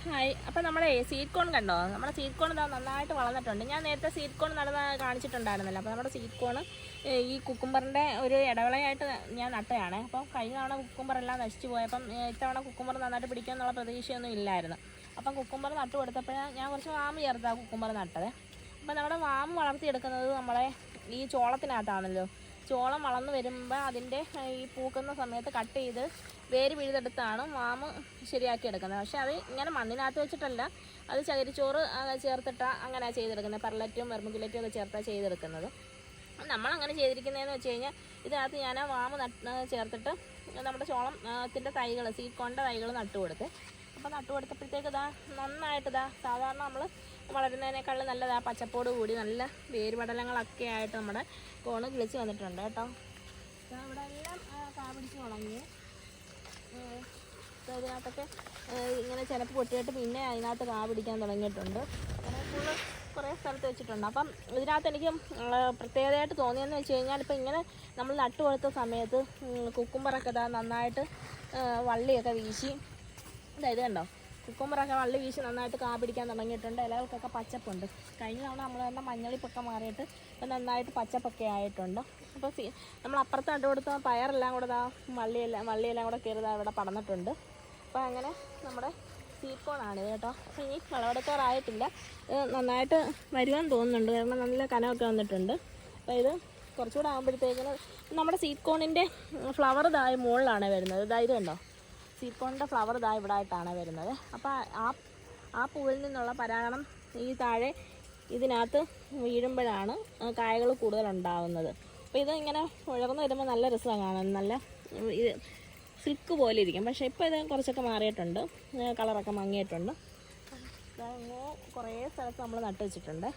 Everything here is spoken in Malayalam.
ഹായ്. അപ്പോൾ നമ്മുടെ സ്വീറ്റ് കോൺ കണ്ടോ? നമ്മുടെ സ്വീറ്റ് കോൺ നന്നായിട്ട് വളർന്നിട്ടുണ്ട്. ഞാൻ നേരത്തെ സ്വീറ്റ് കോൺ നടന്ന് കാണിച്ചിട്ടുണ്ടായിരുന്നല്ലോ. അപ്പോൾ നമ്മുടെ സ്വീറ്റ് കോൺ ഈ കുക്കുംബറിൻ്റെ ഒരു ഇടവേളയായിട്ട് ഞാൻ നട്ടതാണ്. അപ്പം കഴിഞ്ഞ തവണ കുക്കുംബറെല്ലാം നശിച്ചു പോയപ്പം ഇത്തവണ കുക്കുംബർ നന്നായിട്ട് പിടിക്കുമെന്നുള്ള പ്രതീക്ഷയൊന്നും ഇല്ലായിരുന്നു. അപ്പം കുക്കുംബർ നട്ടു കൊടുത്തപ്പോഴാണ് ഞാൻ കുറച്ച് വാമ് ചേർത്താണ് കുക്കുംബർ നട്ടത്. അപ്പം നമ്മുടെ വാമ് വളർത്തിയെടുക്കുന്നത് നമ്മളെ ഈ ചോളത്തിനകത്താണല്ലോ. ചോളം വളർന്നു വരുമ്പോൾ അതിൻ്റെ ഈ പൂക്കുന്ന സമയത്ത് കട്ട് ചെയ്ത് വേര് പിഴുതെടുത്താണ് മാമ് ശരിയാക്കി എടുക്കുന്നത്. പക്ഷേ അത് ഇങ്ങനെ മണ്ണിനകത്ത് വെച്ചിട്ടല്ല, അത് ചകിരിച്ചോറ് ചേർത്തിട്ടാണ് അങ്ങനെ ചെയ്തെടുക്കുന്നത്. പെർലറ്റും വെർമിക്കുലറ്റും ഒക്കെ ചേർത്താണ് ചെയ്തെടുക്കുന്നത്. നമ്മളങ്ങനെ ചെയ്തിരിക്കുന്നതെന്ന് വെച്ച് കഴിഞ്ഞാൽ ഇതിനകത്ത് ഞാൻ വാമ് ചേർത്തിട്ട് നമ്മുടെ ചോളത്തിൻ്റെ തൈകൾ സ്വീറ്റ് കോണിൻ്റെ തൈകൾ നട്ടു കൊടുത്ത്. അപ്പോൾ നട്ടു കൊടുത്തപ്പോഴത്തേക്ക് നന്നായിട്ട് സാധാരണ നമ്മൾ വളരുന്നതിനേക്കാളും നല്ലതാ പച്ചപ്പോട് കൂടി നല്ല വേരുപടലങ്ങളൊക്കെ ആയിട്ട് നമ്മുടെ കോണ് കിളിച്ച് വന്നിട്ടുണ്ട് കേട്ടോ. ഇവിടെ എല്ലാം കാ പിടിച്ച് തുടങ്ങി. ഇതിനകത്തൊക്കെ ഇങ്ങനെ ചിലപ്പോൾ പൊട്ടിയിട്ട് പിന്നെ അതിനകത്ത് കാ പിടിക്കാൻ തുടങ്ങിയിട്ടുണ്ട്. അങ്ങനെ ഫുള്ള് കുറേ സ്ഥലത്ത് വെച്ചിട്ടുണ്ട്. അപ്പം ഇതിനകത്ത് എനിക്ക് പ്രത്യേകതയായിട്ട് തോന്നിയെന്ന് വെച്ച് കഴിഞ്ഞാൽ ഇപ്പോൾ ഇങ്ങനെ നമ്മൾ നട്ടു കൊടുത്ത സമയത്ത് കുക്കുംബറൊക്കെ നന്നായിട്ട് വള്ളിയൊക്കെ വീശി ഇത് കണ്ടോ, കുക്കുംബറൊക്കെ വള്ളി വീശി നന്നായിട്ട് കാ പിടിക്കാൻ തുടങ്ങിയിട്ടുണ്ട്. ഇലകൾക്കൊക്കെ പച്ചപ്പുണ്ട്. കഴിഞ്ഞ തവണ നമ്മൾ തന്നെ മഞ്ഞളിപ്പൊക്കെ മാറിയിട്ട് ഇപ്പം നന്നായിട്ട് പച്ചപ്പൊക്കെ ആയിട്ടുണ്ട്. അപ്പോൾ നമ്മൾ അപ്പുറത്ത് നട്ടു കൊടുത്ത പയറെല്ലാം കൂടെ വള്ളിയെല്ലാം കൂടെ കയറി ഇവിടെ പടർന്നിട്ടുണ്ട്. അപ്പോൾ അങ്ങനെ നമ്മുടെ സ്വീറ്റ് കോണാണിത് കേട്ടോ. അപ്പോൾ ഇനി വിളവെടുക്കാറായിട്ടില്ല, നന്നായിട്ട് വരുവാൻ തോന്നുന്നുണ്ട്, കാരണം നല്ല കനമൊക്കെ വന്നിട്ടുണ്ട്. അപ്പോൾ ഇത് കുറച്ചുകൂടെ ആകുമ്പോഴത്തേക്കിന് നമ്മുടെ സ്വീറ്റ് കോണിൻ്റെ ഫ്ലവർ മുകളിലാണ് വരുന്നത്. ഇത് കണ്ടോ, സ്വീറ്റ് കോണിൻ്റെ ഫ്ലവർ ഇവിടെ ആയിട്ടാണ് വരുന്നത്. അപ്പോൾ ആ പൂവിൽ നിന്നുള്ള പരാഗണം ഈ താഴെ ഇതിനകത്ത് വീഴുമ്പോഴാണ് കായകൾ കൂടുതലുണ്ടാവുന്നത്. അപ്പോൾ ഇത് ഇങ്ങനെ ഉയർന്നു വരുമ്പോൾ നല്ല രസമാണ് കാണാൻ, നല്ല ഇത് സിൽക്ക് പോലെ ഇരിക്കും. പക്ഷേ ഇപ്പോൾ ഇത് കുറച്ചൊക്കെ മാറിയിട്ടുണ്ട്, കളറൊക്കെ മങ്ങിയിട്ടുണ്ട്. കുറേ സ്ഥലത്ത് നമ്മൾ നട്ടു വെച്ചിട്ടുണ്ട്.